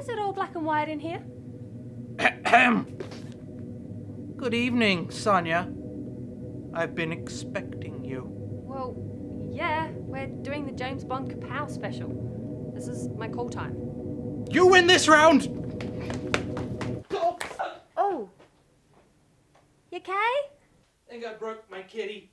is it all black and white in here? Good evening, Sonya. I've been expecting you. Well, yeah, we're doing the James Bond Kapow special. This is my call time. You win this round! Oh. You okay? I think I broke my kitty.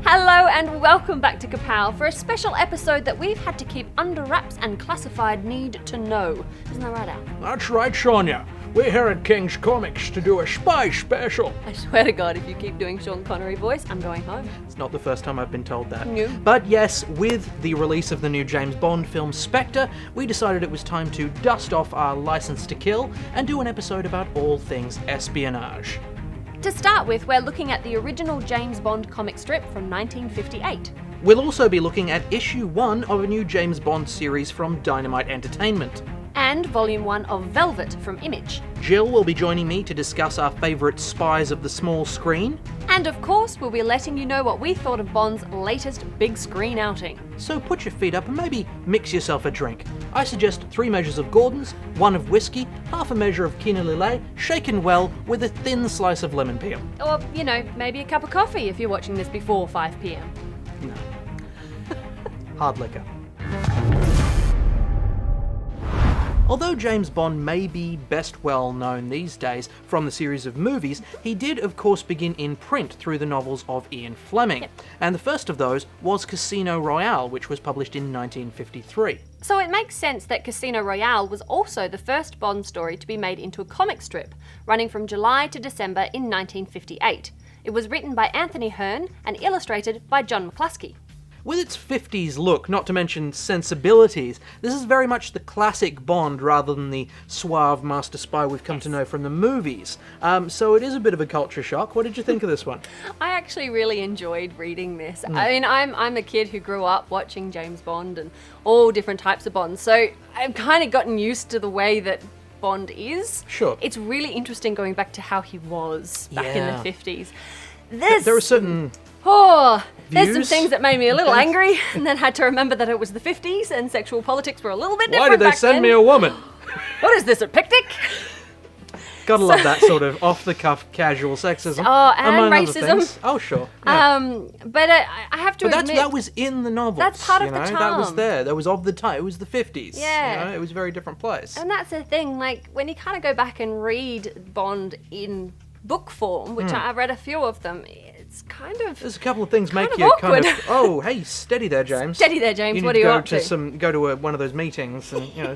Hello and welcome back to Kapow for a special episode that we've had to keep under wraps and classified need to know. Isn't that right, Al? That's right, Sonya. We're here at King's Comics to do a spy special. I swear to God, if you keep doing Sean Connery voice, I'm going home. It's not the first time I've been told that. No. But yes, with the release of the new James Bond film Spectre, we decided it was time to dust off our license to kill and do an episode about all things espionage. To start with, we're looking at the original James Bond comic strip from 1958. We'll also be looking at issue 1 of a new James Bond series from Dynamite Entertainment. And volume 1 of Velvet from Image. Jill will be joining me to discuss our favourite spies of the small screen. And of course, we'll be letting you know what we thought of Bond's latest big screen outing. So put your feet up and maybe mix yourself a drink. I suggest 3 measures of Gordon's, 1 of whiskey, half a measure of Quina Lillet, shaken well with a thin slice of lemon peel. Or, you know, maybe a cup of coffee if you're watching this before 5 p.m. No. Hard liquor. Although James Bond may be best well known these days from the series of movies, he did of course begin in print through the novels of Ian Fleming. Yep. And the first of those was Casino Royale, which was published in 1953. So it makes sense that Casino Royale was also the first Bond story to be made into a comic strip, running from July to December in 1958. It was written by Anthony Hearn and illustrated by John McCluskey. With its 50s look, not to mention sensibilities, this is very much the classic Bond rather than the suave master spy we've come to know from the movies. So it is a bit of a culture shock. What did you think of this one? I actually really enjoyed reading this. I mean, I'm a kid who grew up watching James Bond and all different types of Bonds, so I've kind of gotten used to the way that Bond is. Sure. It's really interesting going back to how he was back in the 50s. There are certain... There's some views? things that made me a little Okay. angry, and then had to remember that it was the 50s and sexual politics were a little bit Why different did they back send then. me a woman? What is this, a picnic? Gotta love that sort of off-the-cuff casual sexism. Oh, and among other racism. things. Oh, sure. Yeah. But I have to But admit... that was in the novels. That's part of the That was charm. there. That was of the time. It was the 50s. Yeah. You know? It was a very different place. And that's the thing, like, when you kind of go back and read Bond in book form, which I've read a few of them, it's kind of... There's a couple of things make of you awkward. kind of, oh, hey, steady there, James. Steady there, James, You need what to are you go up to? Go to one of those meetings and, you know,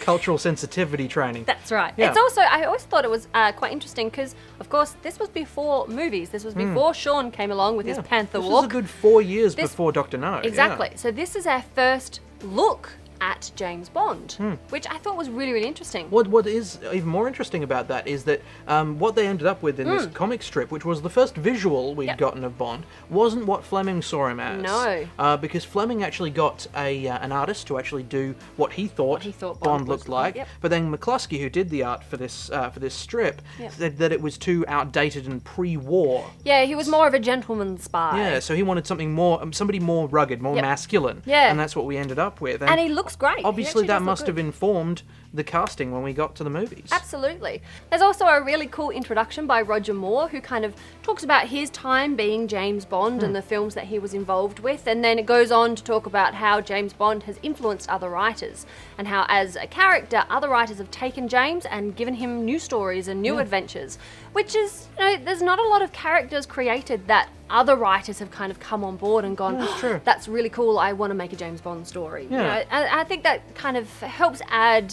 cultural sensitivity training. That's right. Yeah. It's also, I always thought it was quite interesting because, of course, this was before movies. This was before Sean came along with his Panther this Walk. was a good 4 years This- before Dr. No. Exactly. Yeah. So this is our first look at James Bond, which I thought was really, really interesting. What is even more interesting about that is that what they ended up with in this comic strip, which was the first visual we'd gotten of Bond, wasn't what Fleming saw him as. No. Because Fleming actually got an artist to actually do what he thought, Bond looked was like. yep. But then McCluskey, who did the art for this strip, Yep. said that it was too outdated and pre-war. Yeah, he was more of a gentleman spy. Yeah, so he wanted something more, somebody more rugged, more Yep. masculine. Yeah. And that's what we ended up with. And he looks great. He Obviously, actually that does look must good. have informed the casting when we got to the movies. Absolutely. There's also a really cool introduction by Roger Moore who kind of talks about his time being James Bond and the films that he was involved with, and then it goes on to talk about how James Bond has influenced other writers and how as a character other writers have taken James and given him new stories and new adventures, which is, you know, there's not a lot of characters created that other writers have kind of come on board and gone, That's true. that's really cool, I want to make a James Bond story. You Yeah. know, and I think that kind of helps add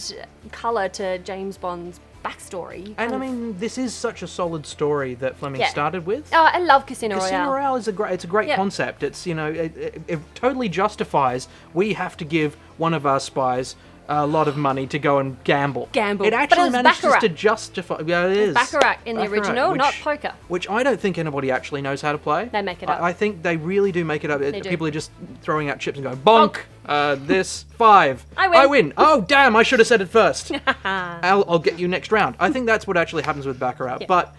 colour to James Bond's backstory. You And I kind of- mean, this is such a solid story that Fleming Yeah. started with. Oh, I love Casino Royale. Casino Royale is it's a great Yeah. concept. It's, you know, it totally justifies we have to give one of our spies a lot of money to go and gamble. Gamble. It But actually it's manages Baccarat. to justify. Yeah, it is. Baccarat in the original, not which- poker. Which I don't think anybody actually knows how to play. They make it up. I think they really do make it up. do. People are just throwing out chips and going bonk, this 5. I win. Oh, damn, I should have said it first. I'll get you next round. I think that's what actually happens with Baccarat. Yeah. But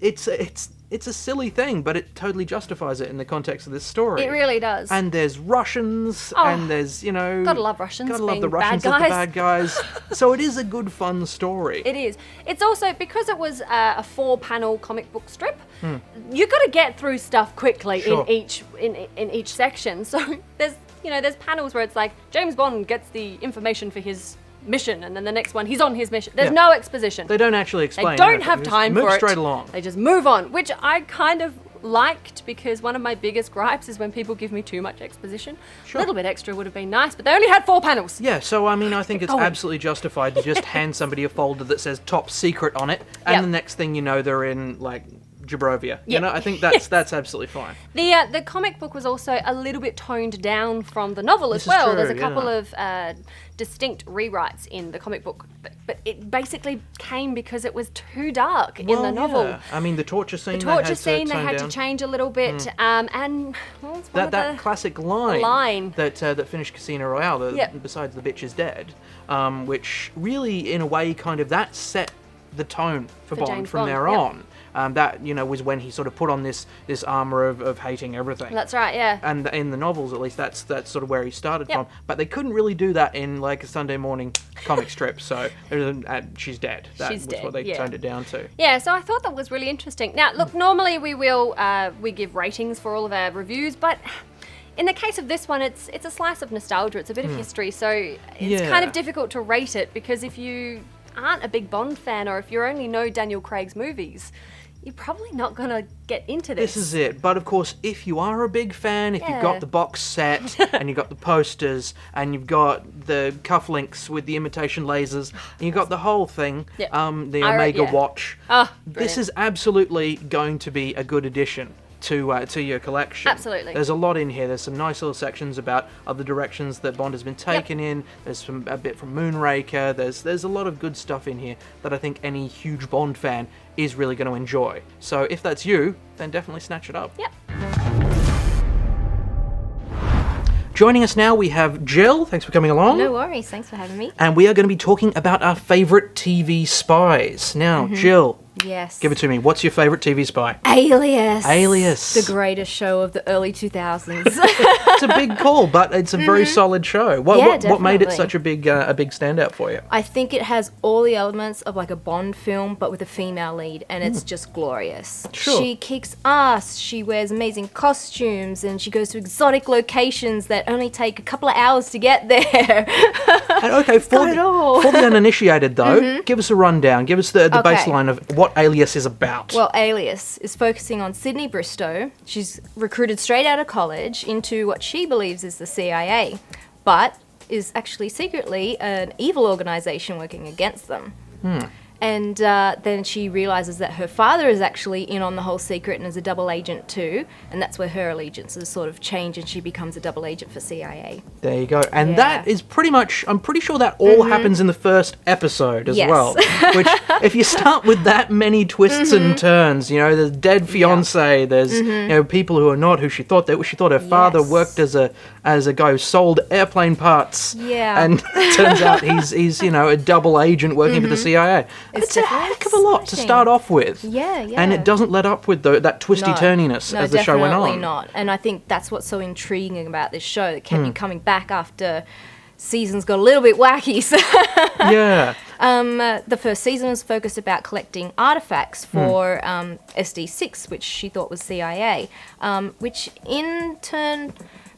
it's a silly thing, but it totally justifies it in the context of this story. It really does. And there's Russians, and there's, Gotta love Russians. Gotta love being the Russians as bad the guys. bad guys. So it is a good, fun story. It is. It's also, because it was a 4-panel comic book strip, you got to get through stuff quickly Sure. in each section. So there's panels where it's like James Bond gets the information for his mission, and then the next one he's on his mission. There's no exposition. They don't actually They explain. don't anything. have Just time move for it. straight along. They just move on, which I kind of liked, because one of my biggest gripes is when people give me too much exposition. Sure. A little bit extra would have been nice, but they only had 4 panels. Yeah, so I mean, I think it's going. absolutely justified to just hand somebody a folder that says top secret on it, and Yep. the next thing you know, they're in like Jabrovia. You Yep. know, I think that's absolutely fine. The comic book was also a little bit toned down from the novel This as is well. true, There's a yeah. couple of distinct rewrites in the comic book, but it basically came because it was too dark in the novel. Yeah. I mean, the torture scene. The torture they scene they tone had down. to change a little bit, and well, it's one That of the classic line, line. that finished Casino Royale, Yep. besides the bitch is dead, which really, in a way, kind of that set the tone for Bond James from Bond, there yep. on. That was when he sort of put on this armor of hating everything. That's right, yeah. And in the novels, at least, that's sort of where he started Yep. from. But they couldn't really do that in like a Sunday morning comic strip. So she's dead. That She's was dead, what they yeah. toned it down to. Yeah, so I thought that was really interesting. Now, look, normally we give ratings for all of our reviews, but in the case of this one, it's a slice of nostalgia. It's a bit of history, so it's Yeah. kind of difficult to rate it, because if you aren't a big Bond fan, or if you only know Daniel Craig's movies, you're probably not going to get into this. This is it. But of course, if you are a big fan, if you've Yeah. got the box set and you've got the posters and you've got the cufflinks with the imitation lasers and you've got the whole thing, Yeah. the Omega yeah. watch, Ah, this brilliant. is absolutely going to be a good addition to your collection. Absolutely. There's a lot in here. There's some nice little sections about other directions that Bond has been taken in. There's a bit from Moonraker. There's a lot of good stuff in here that I think any huge Bond fan is really going to enjoy. So if that's you, then definitely snatch it up. Yep. Joining us now, we have Jill. Thanks for coming along. No worries, thanks for having me. And we are going to be talking about our favourite TV spies. Now, Jill, Yes. give it to me. What's your favourite TV spy? Alias. Alias. The greatest show of the early 2000s. It's a big call, but it's a very solid show. What made it definitely. such a big standout for you? I think it has all the elements of like a Bond film, but with a female lead, and it's just glorious. Sure. She kicks ass, she wears amazing costumes, and she goes to exotic locations that only take a couple of hours to get there. And okay, got it all. for the uninitiated though, give us a rundown. Give us the Okay. baseline of what Alias is about. Well, Alias is focusing on Sydney Bristow. She's recruited straight out of college into what she believes is the CIA, but is actually secretly an evil organization working against them. And then she realizes that her father is actually in on the whole secret and is a double agent too, and that's where her allegiances sort of change and she becomes a double agent for CIA. There you go. And Yeah. that is pretty much, I'm pretty sure that all happens in the first episode as Yes. well. Which, if you start with that many twists and turns, there's dead fiance, there's people who are not who she thought her father Yes. worked as a guy who sold airplane parts. Yeah. And turns out he's a double agent working for the CIA. It's a definitely heck of a lot to exciting. start off with. Yeah, yeah. And it doesn't let up with that twisty-turniness No, as the show went on. definitely not. And I think that's what's so intriguing about this show. It kept you coming back after seasons got a little bit wacky. So, Yeah. the first season was focused about collecting artifacts for SD6, which she thought was CIA, which in turn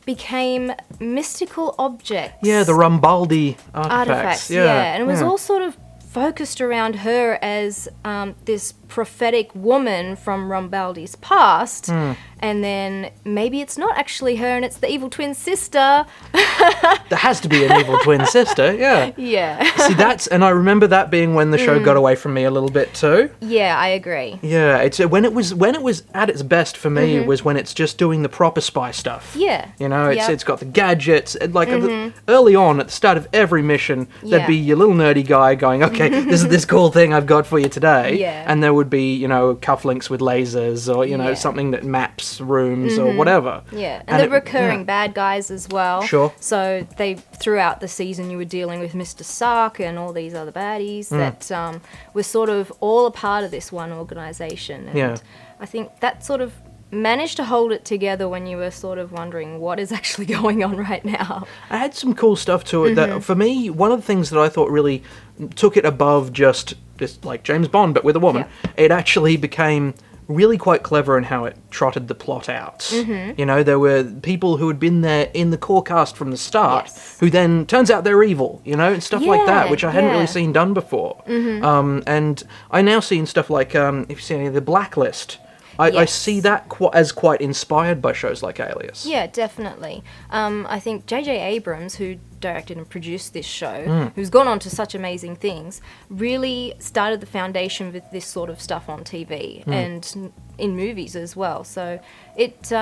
became mystical objects. Yeah, the Rumbaldi artifacts. Yeah. And it was yeah. all sort of focused around her as this prophetic woman from Rumbaldi's past, and then maybe it's not actually her and it's the evil twin sister. There has to be an evil twin sister, yeah. Yeah. See, and I remember that being when the show got away from me a little bit too. Yeah, I agree. Yeah, it's when it was at its best for me was when it's just doing the proper spy stuff. Yeah. It's Yep. got the gadgets, and like early on at the start of every mission, there'd Yeah. be your little nerdy guy going, "Okay, this is this cool thing I've got for you today," Yeah. and there would be, you know, cufflinks with lasers, or, you know, something that maps rooms or whatever. Yeah, and the recurring bad guys as well. Sure. So throughout the season you were dealing with Mr. Sark and all these other baddies that were sort of all a part of this one organisation. And I think that sort of managed to hold it together when you were sort of wondering what is actually going on right now. It had some cool stuff to it that, for me, one of the things that I thought really took it above just like James Bond, but with a woman, it actually became really quite clever in how it trotted the plot out. You know, there were people who had been there in the core cast from the start, who then turns out they're evil, you know, and stuff like that, which I hadn't really seen done before. And I now see in stuff like, if you see any of the Blacklist, I see that as quite inspired by shows like Alias. Yeah, definitely. I think J.J. Abrams, who directed and produced this show, who's gone on to such amazing things, really started the foundation with this sort of stuff on TV and in movies as well. So it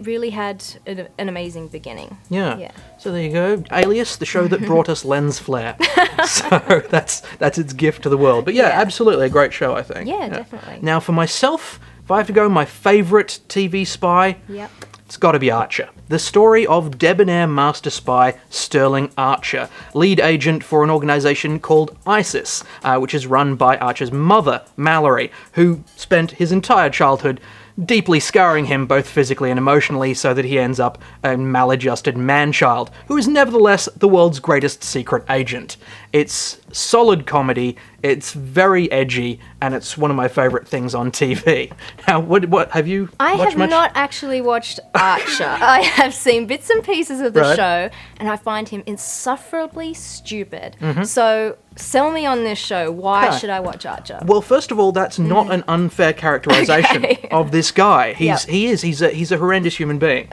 really had an amazing beginning. Yeah. So there you go. Alias, the show that brought us lens flare. So that's its gift to the world. But absolutely a great show, I think. Yeah, definitely. Now for myself, if I have to go, my favourite TV spy, it's got to be Archer. The story of debonair master spy Sterling Archer, lead agent for an organisation called ISIS, which is run by Archer's mother, Mallory, who spent his entire childhood deeply scarring him both physically and emotionally so that he ends up a maladjusted man-child, who is nevertheless the world's greatest secret agent. It's solid comedy, it's very edgy, and it's one of my favourite things on TV. Now, what have you I watched have much? not actually watched Archer. I have seen bits and pieces of the show, and I find him insufferably stupid. So sell me on this show. Why should I watch Archer? Well, first of all, that's not an unfair characterization of this guy. He's a horrendous human being.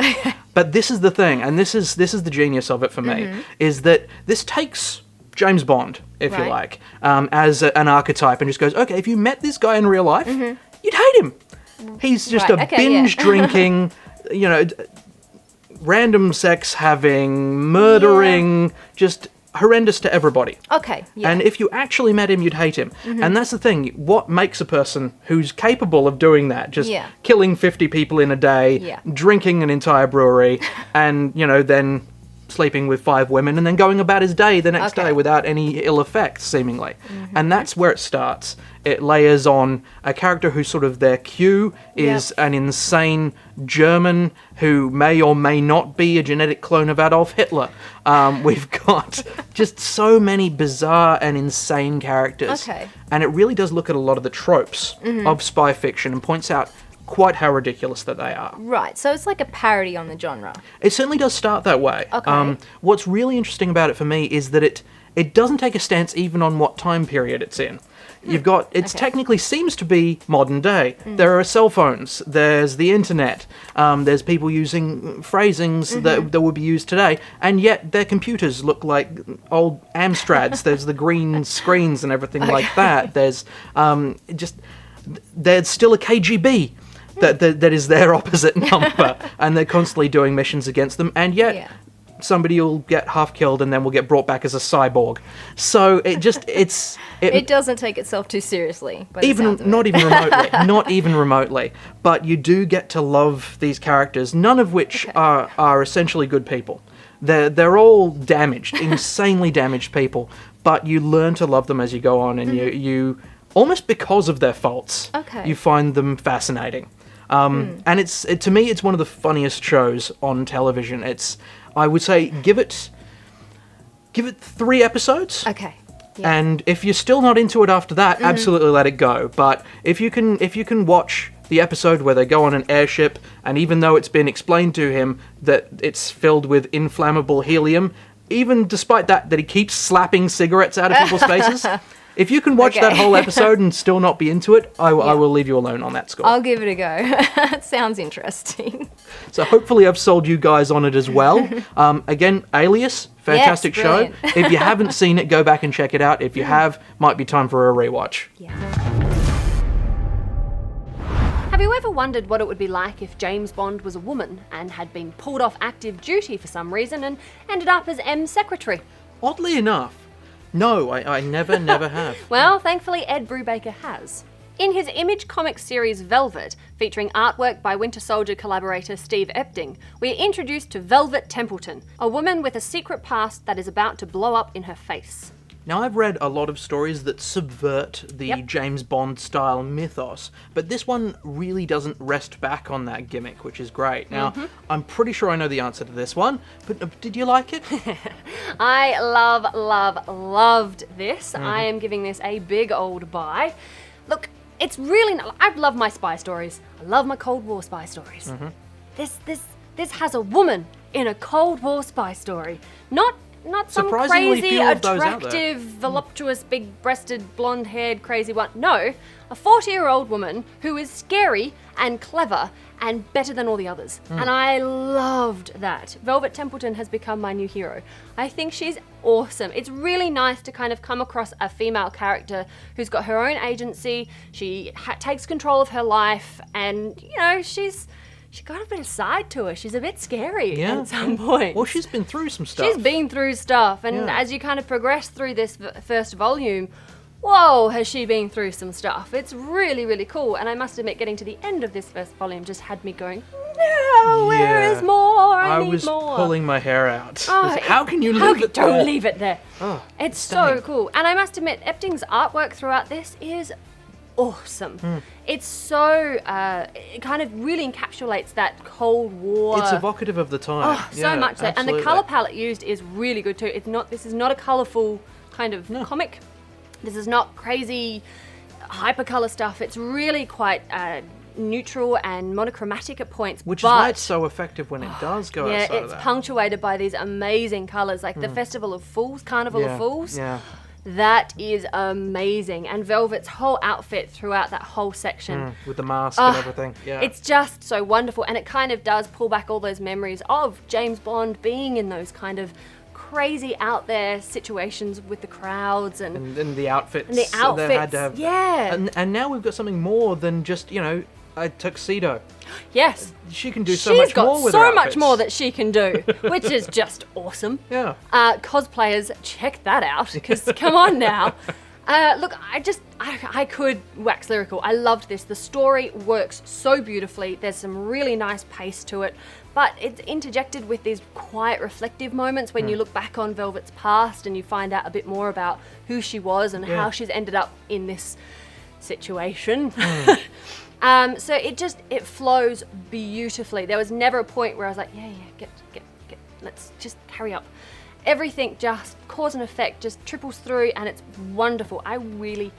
But this is the thing, and this is the genius of it for me, is that this takes James Bond, if you like, as an archetype, and just goes, okay, if you met this guy in real life, you'd hate him. He's just a binge-drinking, you know, random sex having, murdering, just horrendous to everybody. Okay, And if you actually met him, you'd hate him. And that's the thing. What makes a person who's capable of doing that, just killing 50 people in a day, drinking an entire brewery, and, you know, then sleeping with 5 women and then going about his day the next day without any ill effects, seemingly. And that's where it starts. It layers on a character who sort of their cue is an insane German who may or may not be a genetic clone of Adolf Hitler. We've got just so many bizarre and insane characters. And it really does look at a lot of the tropes of spy fiction and points out quite how ridiculous that they are. Right, so it's like a parody on the genre. It certainly does start that way. What's really interesting about it for me is that it doesn't take a stance even on what time period it's in. You've got, it technically seems to be modern day. There are cell phones, there's the internet, there's people using phrasings that would be used today, and yet their computers look like old Amstrads. There's the green screens and everything like that. There's there's still a KGB that is their opposite number, and they're constantly doing missions against them, and yet somebody will get half killed and then will get brought back as a cyborg. So it just it doesn't take itself too seriously. Not even remotely. But you do get to love these characters, none of which are essentially good people. They're all damaged, insanely damaged people, but you learn to love them as you go on, and you almost because of their faults, you find them fascinating. And to me, it's one of the funniest shows on television. I would say, give it 3 episodes. And if you're still not into it after that, absolutely let it go. But if you can watch the episode where they go on an airship, and even though it's been explained to him that it's filled with inflammable helium, even despite that he keeps slapping cigarettes out of people's faces. If you can watch that whole episode and still not be into it, I will leave you alone on that score. I'll give it a go. It sounds interesting. So hopefully I've sold you guys on it as well. Again, Alias, fantastic show. If you haven't seen it, go back and check it out. If you have, might be time for a rewatch. Have you ever wondered what it would be like if James Bond was a woman and had been pulled off active duty for some reason and ended up as M's secretary? Oddly enough, no, I never have. Well, thankfully Ed Brubaker has. In his Image Comics series Velvet, featuring artwork by Winter Soldier collaborator Steve Epting, we are introduced to Velvet Templeton, a woman with a secret past that is about to blow up in her face. Now, I've read a lot of stories that subvert the James Bond-style mythos, but this one really doesn't rest back on that gimmick, which is great. Now, I'm pretty sure I know the answer to this one, but did you like it? I loved this. I am giving this a big old buy. Look, it's really... I love my spy stories. I love my Cold War spy stories. This has a woman in a Cold War spy story. Not some Surprisingly crazy, few of those out there. attractive, voluptuous, big-breasted, blonde-haired, crazy one. No, a 40-year-old woman who is scary and clever and better than all the others. And I loved that. Velvet Templeton has become my new hero. I think she's awesome. It's really nice to kind of come across a female character who's got her own agency. She takes control of her life, and, you know, she's got a bit of side to her. She's a bit scary at some point. Well, she's been through some stuff. She's been through stuff, and as you kind of progress through this first volume, whoa, has she been through some stuff. It's really, really cool, and I must admit, getting to the end of this first volume just had me going, no, where is more? I need was more. pulling my hair out. Oh, How can you leave it Don't there? leave it there. Oh, It's dang. so cool. And I must admit, Epting's artwork throughout this is awesome. It's so, it kind of really encapsulates that Cold War. It's evocative of the time. Oh, so much so. And the colour palette used is really good too. This is not a colourful kind of comic. This is not crazy hypercolour stuff. It's really quite neutral and monochromatic at points. Which is why it's so effective when it does go outside of it's that. punctuated by these amazing colours, like the Festival of Fools, Carnival of Fools. Yeah. That is amazing. And Velvet's whole outfit throughout that whole section. With the mask and everything. Yeah. It's just so wonderful. And it kind of does pull back all those memories of James Bond being in those kind of crazy out there situations with the crowds and the outfits. the outfits. They had to have. Yeah. And now we've got something more than just, you know, a tuxedo. Yes. She can do so much more with She's her got so much outfits. more that she can do, which is just awesome. Yeah. Cosplayers, check that out, because come on now. Look, I could wax lyrical. I loved this. The story works so beautifully. There's some really nice pace to it, but it's interjected with these quiet, reflective moments when you look back on Velvet's past and you find out a bit more about who she was and how she's ended up in this situation. So it flows beautifully. There was never a point where I was like, get, let's just hurry up. Everything just cause and effect just triples through, and it's wonderful. I really,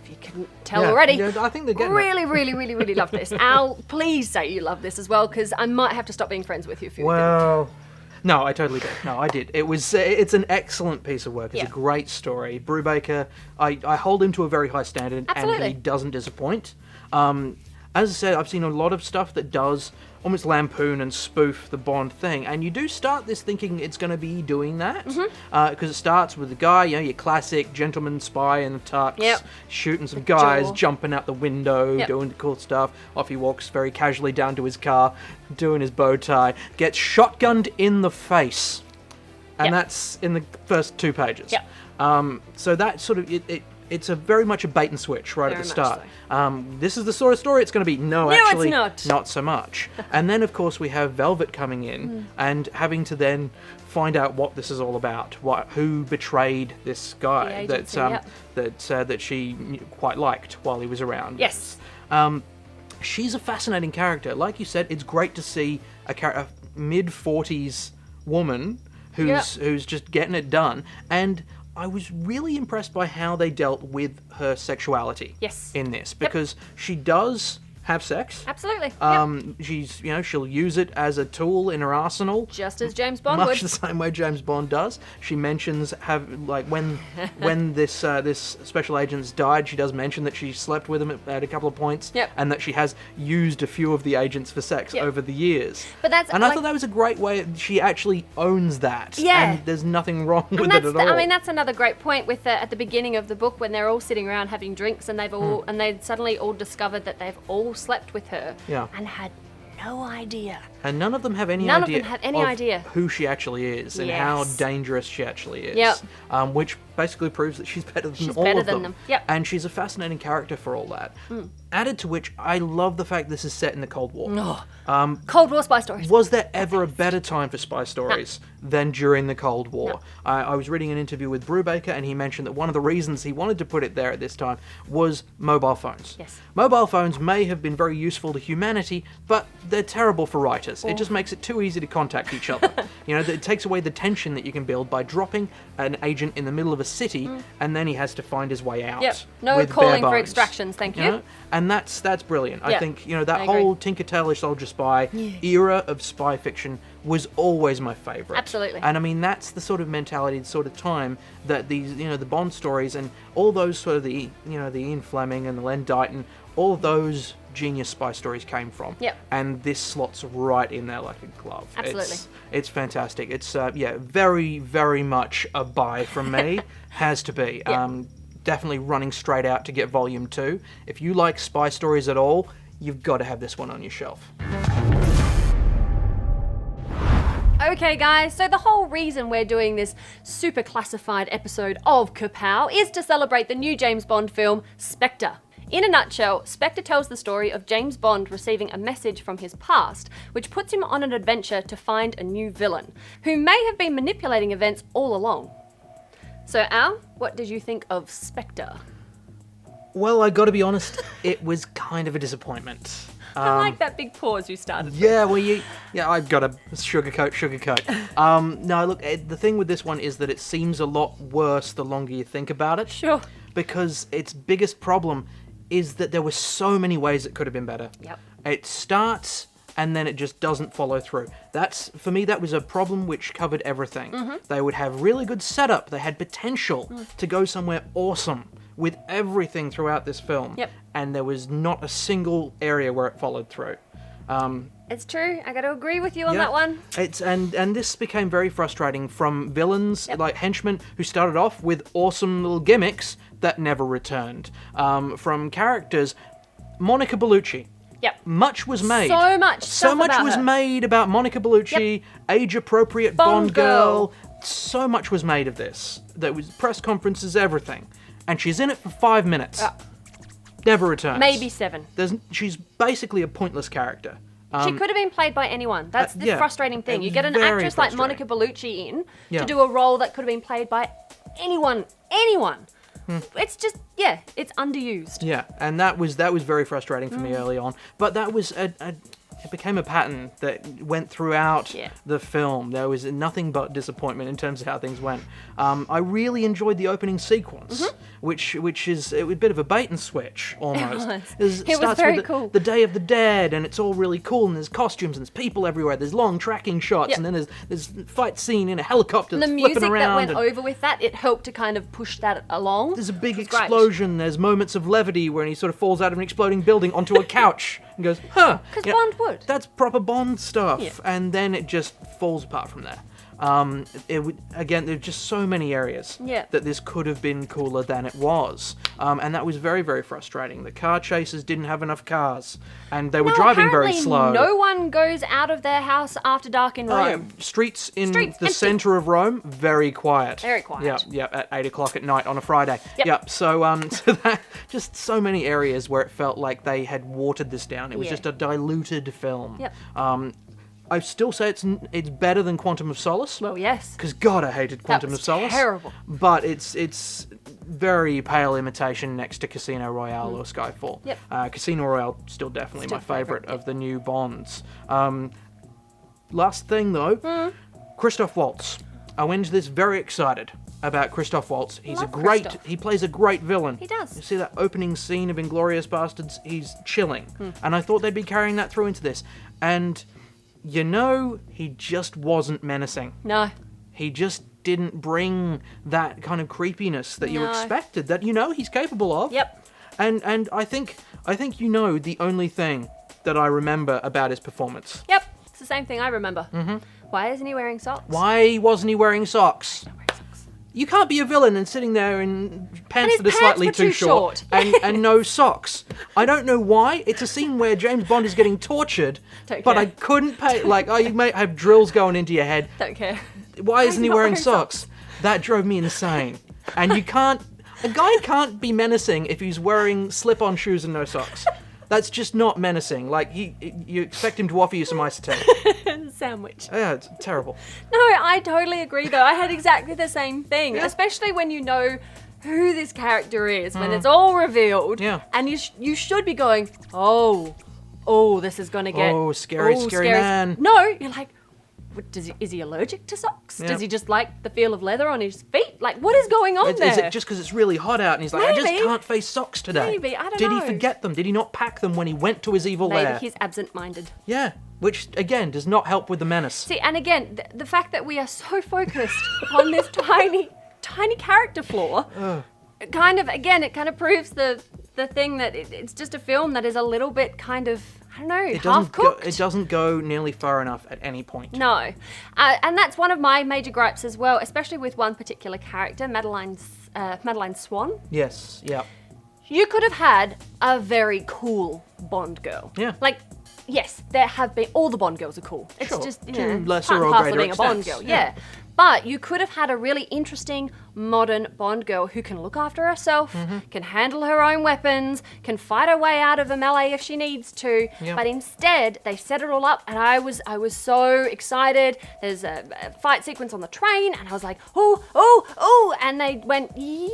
if you couldn't tell already, I think they're getting really love this. Al, please say you love this as well, because I might have to stop being friends with you if you didn't. Well, no, I totally did. No, I did. It's an excellent piece of work. It's a great story. Brubaker, I hold him to a very high standard, Absolutely. and he doesn't disappoint. As I said, I've seen a lot of stuff that does almost lampoon and spoof the Bond thing, and you do start this thinking it's going to be doing that, because it starts with the guy, you know, your classic gentleman spy in the tux, shooting some guys, jaw. jumping out the window, doing the cool stuff. Off he walks very casually down to his car, doing his bow tie, gets shotgunned in the face, and that's in the first 2 pages. So that sort of it's a very much a bait and switch right Very at the much start. This is the sort of story it's going to be. No, actually, it's not so much. And then, of course, we have Velvet coming in and having to then find out what this is all about. Who betrayed this guy The agency, that she quite liked while he was around. Yes. She's a fascinating character. Like you said, it's great to see a mid-40s woman who's just getting it done. And I was really impressed by how they dealt with her sexuality in this, because she does have sex. Absolutely. She's, you know, she'll use it as a tool in her arsenal. Just as James Bond Much would. the same way James Bond does. She mentions when this special agent's died, she does mention that she slept with him at a couple of points, and that she has used a few of the agents for sex over the years. But that's, and I thought that was a great way. She actually owns that. Yeah. And there's nothing wrong with And it at all. I mean, that's another great point with at the beginning of the book when they're all sitting around having drinks and they've all suddenly all discovered that they've all slept with her and had no idea. And none of them have any None of idea them have any idea. who she actually is and how Yes. dangerous she actually is. Yep. Which basically proves that she's better than She's all better of than them. them. Yep. And she's a fascinating character for all that. Added to which, I love the fact this is set in the Cold War. Cold War spy stories. Was there ever a better time for spy stories than during the Cold War? No. I was reading an interview with Brubaker, and he mentioned that one of the reasons he wanted to put it there at this time was mobile phones. Yes. Mobile phones may have been very useful to humanity, but they're terrible for writers. It just makes it too easy to contact each other. It takes away the tension that you can build by dropping an agent in the middle of a city, and then he has to find his way out. Yep. No with bare calling for bones. extractions, thank you. know? And that's brilliant. I Yep. think that I whole agree. Tinker Tailor Soldier Spy era of spy fiction was always my favourite. Absolutely. And I mean that's the sort of mentality, the sort of time that these the Bond stories and all those sort of the the Ian Fleming and the Len Dighton, all of those genius spy stories came from. Yep. And this slots right in there like a glove. Absolutely. It's fantastic. It's very very much a buy from me. Has to be. Definitely running straight out to get volume 2. If you like spy stories at all, you've got to have this one on your shelf. Okay, guys, so the whole reason we're doing this super classified episode of Kapow is to celebrate the new James Bond film, Spectre. In a nutshell, Spectre tells the story of James Bond receiving a message from his past, which puts him on an adventure to find a new villain, who may have been manipulating events all along. So, Al, what did you think of Spectre? Well, I got to be honest, it was kind of a disappointment. I like that big pause you started with. Yeah, well, I've got to sugarcoat. No, look, the thing with this one is that it seems a lot worse the longer you think about it. Sure. Because its biggest problem is that there were so many ways it could have been better. Yep. It starts and then it just doesn't follow through. For me, that was a problem which covered everything. They would have really good setup. They had potential to go somewhere awesome with everything throughout this film. Yep. And there was not a single area where it followed through. It's true, I gotta agree with you on that one. And this became very frustrating from villains Yep. like henchmen who started off with awesome little gimmicks that never returned. From characters, Monica Bellucci. Yep. Much was made. So much stuff about was her. made about Monica Bellucci, age-appropriate Bond girl. So much was made of this. There was press conferences, everything. And she's in it for 5 minutes. Never returns. Maybe 7. She's basically a pointless character. She could have been played by anyone. That's the yeah. frustrating thing. You get an Very actress like frustrating. Monica Bellucci in Yeah. to do a role that could have been played by anyone. It's just, it's underused. Yeah, and that was very frustrating for me early on. But that was it became a pattern that went throughout the film. There was nothing but disappointment in terms of how things went. I really enjoyed the opening sequence, which is a bit of a bait and switch almost. It was starts very with cool. The Day of the Dead, and it's all really cool. And there's costumes and there's people everywhere. There's long tracking shots, Yep. and then there's fight scene in a helicopter And the that's music flipping around. that went and over with that, it helped to kind of push that along. there's a big It was great. explosion. There's moments of levity where he sort of falls out of an exploding building onto a couch and goes, huh. 'Cause You know, Bond would. That's proper Bond stuff. Yeah. And then it just falls apart from there. Again, there's just so many areas that this could have been cooler than it was. And that was very, very frustrating. The car chasers didn't have enough cars. And they were driving very apparently slow. No one goes out of their house after dark in Oh, yeah. Rome. Streets in Streets, the empty. centre of Rome, very quiet. Very quiet. Yeah, at 8 o'clock at night on a Friday. Yep. So so that just so many areas where it felt like they had watered this down. It was Yeah. just a diluted film. Yep. I still say it's better than Quantum of Solace. Well, yes. Because God, I hated Quantum was of Solace. terrible. But it's very pale imitation next to Casino Royale or Skyfall. Yep. Casino Royale still definitely Still my favourite favourite, of the new Bonds. Last thing though, Christoph Waltz. I went into this very excited about Christoph Waltz. Love Christoph. He plays a great villain. He does. You see that opening scene of Inglourious Bastards? He's chilling. And I thought they'd be carrying that through into this. And he just wasn't menacing. No. He just didn't bring that kind of creepiness that you No. expected, that he's capable of. Yep. And I think the only thing that I remember about his performance. Yep. It's the same thing I remember. Mm-hmm. Why isn't he wearing socks? Why wasn't he wearing socks? Not wearing socks. You can't be a villain and sitting there in pants his that are pants slightly were too too short, and no socks. I don't know why. It's a scene where James Bond is getting tortured, Don't but care. I couldn't pay. Like, oh, you may have drills going into your head. Don't care. Why isn't he not wearing wearing socks? That drove me insane. And you can't. A guy can't be menacing if he's wearing slip-on shoes and no socks. That's just not menacing. Like, you expect him to offer you some ice Sandwich. Yeah, it's terrible. No, I totally agree though. I had exactly the same thing, especially when you know who this character is, when it's all revealed. Yeah. And you should be going, oh, this is going to get... Oh, scary man. No, you're like, is he allergic to socks? Yeah. Does he just like the feel of leather on his feet? Like, what is going on there? Is it just because it's really hot out and he's like, I just Maybe. can't face socks today? Maybe, I don't Did know. he forget them? Did he not pack them when he went to his evil Maybe lair? he's absent-minded. Yeah, which, again, does not help with the menace. See, and again, the fact that we are so focused on this tiny character flaw, it kind of proves the thing that it's just a film that is a little bit kind of, I don't know, half-cooked. It doesn't go nearly far enough at any point. No. And that's one of my major gripes as well, especially with one particular character, Madeline Swan. Yes, yeah. You could have had a very cool Bond girl. Yeah. Like, yes, there have been, all the Bond girls are cool. It's Sure. just, To lesser part and or parcel greater being a Bond extents, girl, yeah. yeah. But you could have had a really interesting modern Bond girl who can look after herself, can handle her own weapons, can fight her way out of a melee if she needs to. Yep. But instead, they set it all up, and I was so excited. There's a fight sequence on the train, and I was like, oh, and they went, yeah,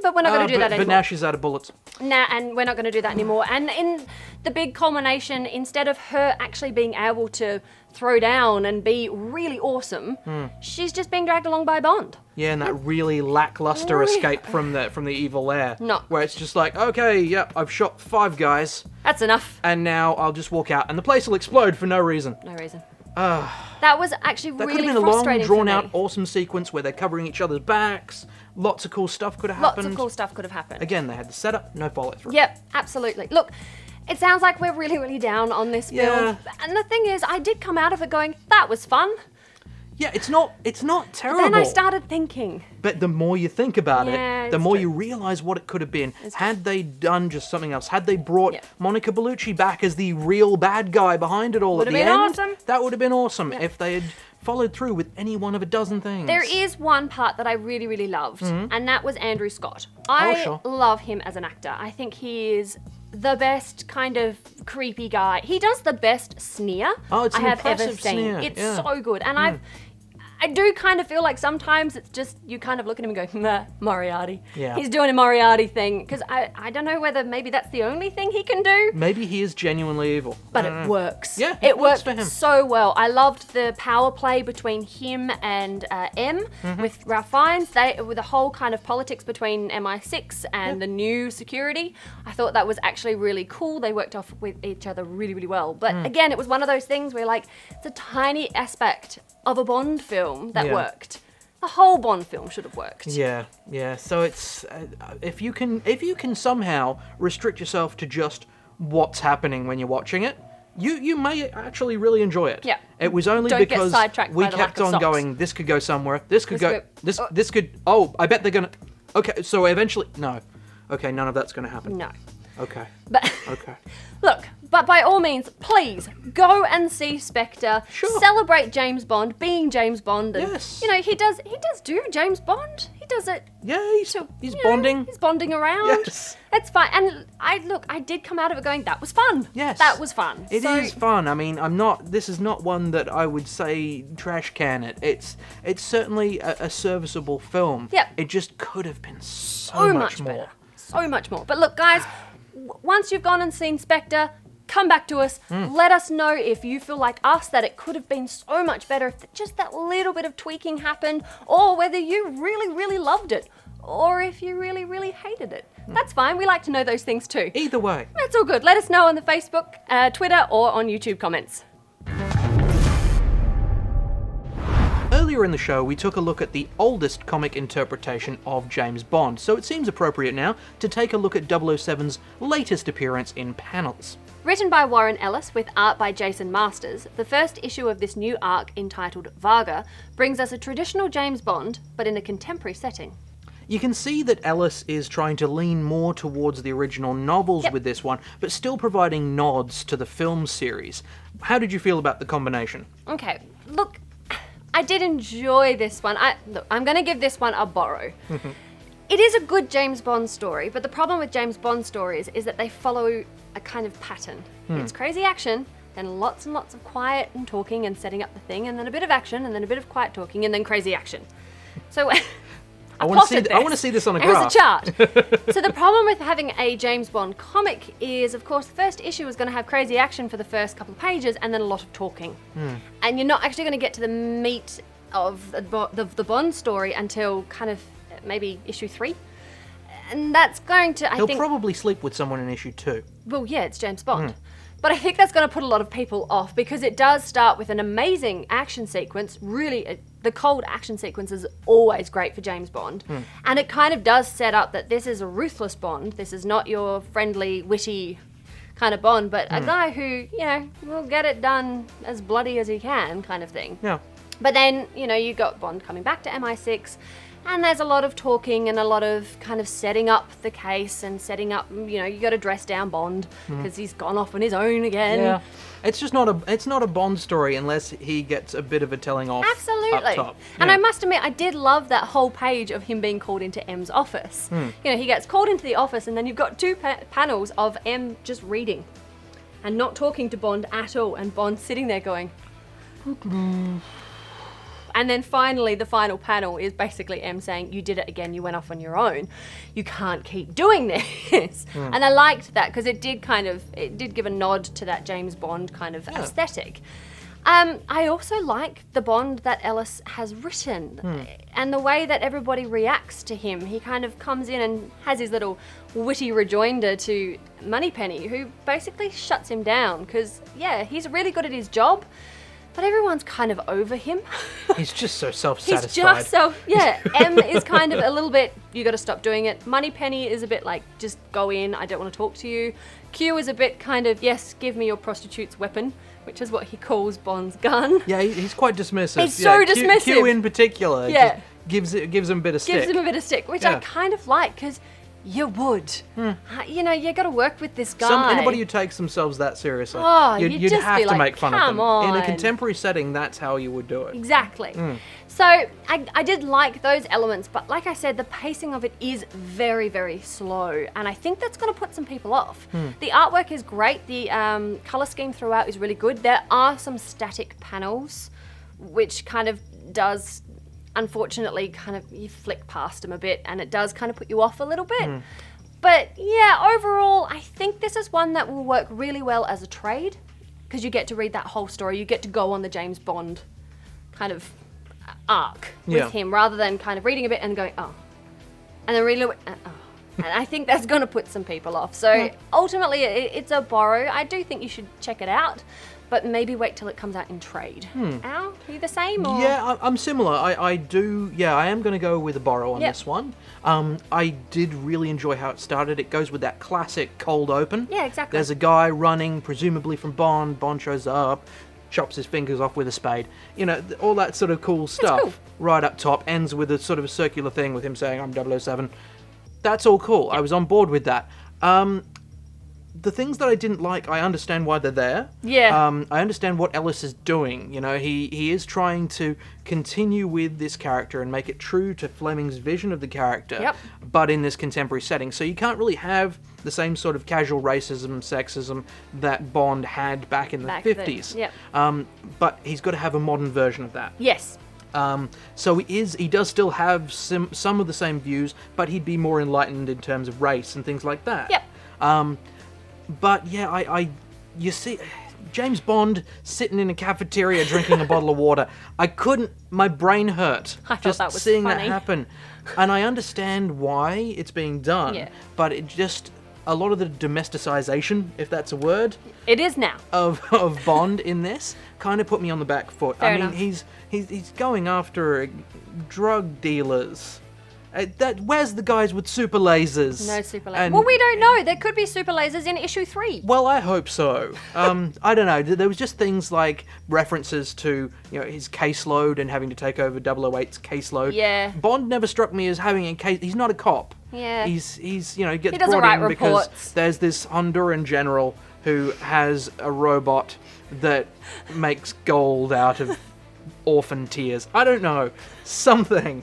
but we're not going to do that anymore. But now she's out of bullets. Nah, and we're not going to do that anymore. And in the big culmination, instead of her actually being able to throw down and be really awesome, she's just being dragged along by Bond. Yeah, and that really lackluster escape from the evil lair. No. Where it's just like, okay, yep, I've shot 5 guys, That's enough. and now I'll just walk out, and the place will explode for no reason. No reason. That was actually That could really have been a long, frustrating for me. drawn-out, awesome sequence where they're covering each other's backs. Lots of cool stuff could have Lots happened. of cool stuff could have happened. Again, they had the setup, no follow-through. Yep, absolutely. Look, it sounds like we're really, really down on this Yeah. film. And the thing is, I did come out of it going, that was fun. Yeah, it's not terrible. Then I started thinking. But the more you think about Yeah, it, the it's more true. you realise what it could have been. It's Had they done just something else, had they brought Yeah. Monica Bellucci back as the real bad guy behind it all Would at have the been end, awesome. that would have been awesome if they had followed through with any one of a dozen things. There is one part that I really, really loved, and that was Andrew Scott. I sure. love him as an actor. I think he is the best kind of creepy guy. He does the best sneer Oh, it's I an have ever impressive seen. sneer, It's yeah. so good. And I do kind of feel like sometimes it's just, you kind of look at him and go, nah, Moriarty. Yeah. He's doing a Moriarty thing. Because I don't know whether maybe that's the only thing he can do. Maybe he is genuinely evil. But I don't it know. works. Yeah, it it works worked for him. so well. I loved the power play between him and M with Ralph Fiennes. With the whole kind of politics between MI6 and the new security. I thought that was actually really cool. They worked off with each other really, really well. But again, it was one of those things where like it's a tiny aspect of a Bond film that Yeah. worked. The whole Bond film should have worked. Yeah. So it's if you can somehow restrict yourself to just what's happening when you're watching it, you may actually really enjoy it. Yeah. It was only Don't get because sidetracked we by the lack kept of on socks. going. This could go somewhere. This could go. This This could. Oh, I bet they're gonna. Okay, so eventually, no. Okay, none of that's gonna happen. No. Okay. But Okay. look, but by all means, please go and see Spectre. Sure. Celebrate James Bond being James Bond. And, Yes. you know, he does do James Bond. He does it. Yeah, he's to, he's you know, bonding. he's bonding around. Yes. It's fine. And I did come out of it going, that was fun. Yes. That was fun. It is fun. I mean, this is not one that I would say trash can it. It's certainly a serviceable film. Yep. It just could have been so So much much more. better. So much more. But look, guys, once you've gone and seen Spectre, come back to us. Let us know if you feel like us that it could have been so much better if just that little bit of tweaking happened, or whether you really, really loved it, or if you really, really hated it. That's fine. We like to know those things too. Either way. That's all good. Let us know on the Facebook, Twitter, or on YouTube comments. Earlier in the show, we took a look at the oldest comic interpretation of James Bond, so it seems appropriate now to take a look at 007's latest appearance in panels. Written by Warren Ellis with art by Jason Masters, the first issue of this new arc, entitled Vargr, brings us a traditional James Bond, but in a contemporary setting. You can see that Ellis is trying to lean more towards the original novels with this one, but still providing nods to the film series. How did you feel about the combination? Okay, look, I did enjoy this one. I'm going to give this one a borrow. It is a good James Bond story, but the problem with James Bond stories is that they follow a kind of pattern. It's crazy action, then lots and lots of quiet and talking and setting up the thing, and then a bit of action, and then a bit of quiet talking, and then crazy action. So I want to see this on a graph. Here's a chart. So the problem with having a James Bond comic is, of course, the first issue is going to have crazy action for the first couple of pages, and then a lot of talking. And you're not actually going to get to the meat of the Bond story until kind of maybe issue 3. And that's going to, I think... He'll probably sleep with someone in issue 2. Well, yeah, it's James Bond. But I think that's going to put a lot of people off, because it does start with an amazing action sequence. Really, the cold action sequence is always great for James Bond. And it kind of does set up that this is a ruthless Bond. This is not your friendly, witty kind of Bond, but a guy who, will get it done as bloody as he can kind of thing. Yeah. But then, you got Bond coming back to MI6, and there's a lot of talking and a lot of kind of setting up the case and setting up, you got to dress down Bond because he's gone off on his own again. Yeah. It's just not a Bond story unless he gets a bit of a telling off. Absolutely. Up top. And Yeah. I must admit, I did love that whole page of him being called into M's office. He gets called into the office, and then you've got 2 panels of M just reading and not talking to Bond at all, and Bond sitting there going... And then finally, the final panel is basically M saying, you did it again, you went off on your own. You can't keep doing this. And I liked that, because it did give a nod to that James Bond kind of aesthetic. I also like the Bond that Ellis has written, and the way that everybody reacts to him. He kind of comes in and has his little witty rejoinder to Moneypenny, who basically shuts him down, because, he's really good at his job, but everyone's kind of over him. He's just so self-satisfied. He's just M is kind of a little bit, you got to stop doing it. Moneypenny is a bit like, just go in, I don't want to talk to you. Q is a bit kind of, yes, give me your prostitute's weapon, which is what he calls Bond's gun. Yeah, he's quite dismissive. He's so dismissive. Q in particular just gives him a bit of stick. Gives him a bit of stick, which I kind of like, because you would. You got to work with this guy. Anybody who takes themselves that seriously, you'd just have be to like, make fun of "Come them. In on." a contemporary setting, that's how you would do it. Exactly. So I did like those elements, but like I said, the pacing of it is very, very slow, and I think that's going to put some people off. The artwork is great. The color scheme throughout is really good. There are some static panels, which kind of does... Unfortunately, kind of you flick past them a bit, and it does kind of put you off a little bit. But yeah, overall, I think this is one that will work really well as a trade, because you get to read that whole story. You get to go on the James Bond kind of arc with him, rather than kind of reading a bit and going, oh, and then reading a bit, oh. And I think that's going to put some people off. So ultimately, it's a borrow. I do think you should check it out, but maybe wait till it comes out in trade. Al, are you the same? Or? Yeah, I'm similar. I am going to go with a borrow on this one. I did really enjoy how it started. It goes with that classic cold open. Yeah, exactly. There's a guy running, presumably from Bond. Bond shows up, chops his fingers off with a spade. All that sort of cool stuff. Cool. Right up top, ends with a sort of a circular thing with him saying, I'm 007. That's all cool. I was on board with that. The things that I didn't like, I understand why they're there. Yeah. I understand what Ellis is doing. He is trying to continue with this character and make it true to Fleming's vision of the character, but in this contemporary setting. So you can't really have the same sort of casual racism, sexism that Bond had back in the 50s. Then. But he's got to have a modern version of that. Yes. So he does still have some of the same views, but he'd be more enlightened in terms of race and things like that. Yep. But yeah, you see, James Bond sitting in a cafeteria drinking a bottle of water. My brain hurt I thought just that was seeing funny. that happen. And I understand why it's being done, but it just, a lot of the domesticization, if that's a word, it is now, of Bond in this kind of put me on the back foot. Fair I mean, enough. he's going after drug dealers Where's the guys with super lasers? No super lasers. And- Well, we don't know. There could be super lasers in issue 3. Well, I hope so. I don't know. There was just things like references to his caseload and having to take over 008's caseload. Yeah. Bond never struck me as having a case. He's not a cop. Yeah. He gets He doesn't brought write in because reports. there's this Honduran general who has a robot that makes gold out of orphan tears. I don't know. Something.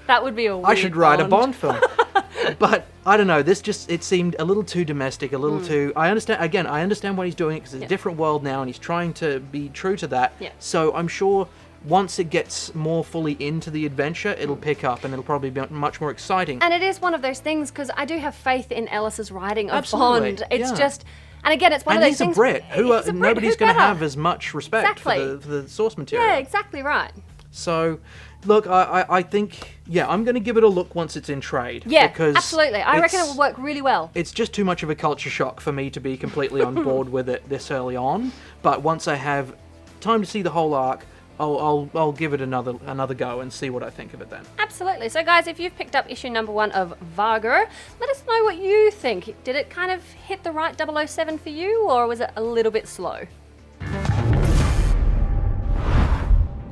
That would be a weird I should write a Bond. Bond film. But I don't know. It seemed a little too domestic, a little too. I understand what he's doing because it's a different world now, and he's trying to be true to that. Yeah. So I'm sure once it gets more fully into the adventure, it'll pick up and it'll probably be much more exciting. And it is one of those things because I do have faith in Ellis's writing of Absolutely, Bond. It's yeah. just, and again, it's one And of he's those a things. Brit. He's a Brit, Nobody's who going to better? have as much respect for Exactly. the source material. Yeah, exactly right. So, look, I think, I'm going to give it a look once it's in trade. Yeah, because absolutely. I reckon it it's- will work really well. It's just too much of a culture shock for me to be completely on board with it this early on. But once I have time to see the whole arc, I'll give it another go and see what I think of it then. Absolutely. So, guys, if you've picked up issue number 1 of Vargr, let us know what you think. Did it kind of hit the right 007 for you, or was it a little bit slow?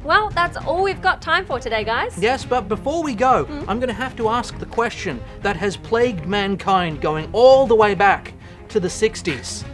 Well, that's all we've got time for today, guys. Yes, but before we go, I'm going to have to ask the question that has plagued mankind going all the way back to the 60s.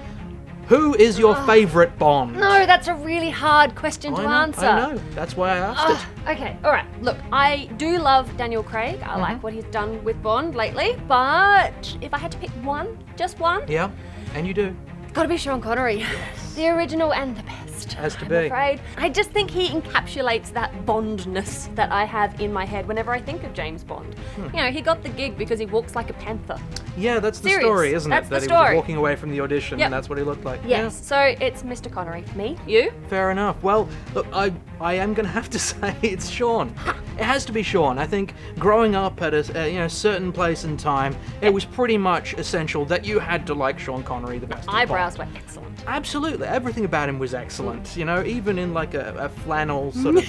Who is your favourite Bond? No, that's a really hard question to answer. I know. That's why I asked it. Okay, all right. Look, I do love Daniel Craig. I like what he's done with Bond lately. But if I had to pick one, just one, Yeah, and you do. gotta be Sean Connery. The original and the best. Has to I'm be. afraid. I just think he encapsulates that Bondness that I have in my head whenever I think of James Bond. He got the gig because he walks like a panther. Yeah, that's the Serious. story, isn't That's it? the That he story. was walking away from the audition Yep. and that's what he looked like. Yes, so it's Mr. Connery for me. You? Yeah, fair enough. Well, look, I am going to have to say it's Sean. It has to be Sean. I think growing up at a certain place and time, it was pretty much essential that you had to like Sean Connery the best. of Eyebrows Bond. were excellent. Absolutely, everything about him was excellent. Even in like a flannel sort of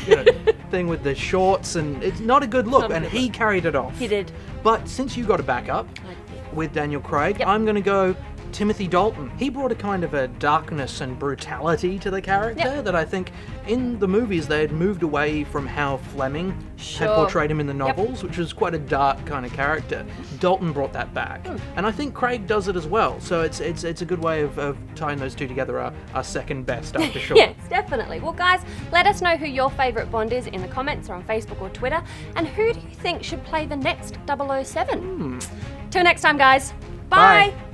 thing with the shorts, and it's not a good look, Not a and good he carried it off. He did. But since you got to back up with Daniel Craig, Yep. I'm going to go Timothy Dalton. He brought a kind of a darkness and brutality to the character Yep. that I think in the movies they had moved away from how Fleming had Sure. portrayed him in the novels, which was quite a dark kind of character. Dalton brought that back, and I think Craig does it as well. So it's a good way of tying those two together. Our second best after Sean. Yes, definitely. Well, guys, let us know who your favourite Bond is in the comments or on Facebook or Twitter. And who do you think should play the next 007? Till next time, guys. Bye. Bye.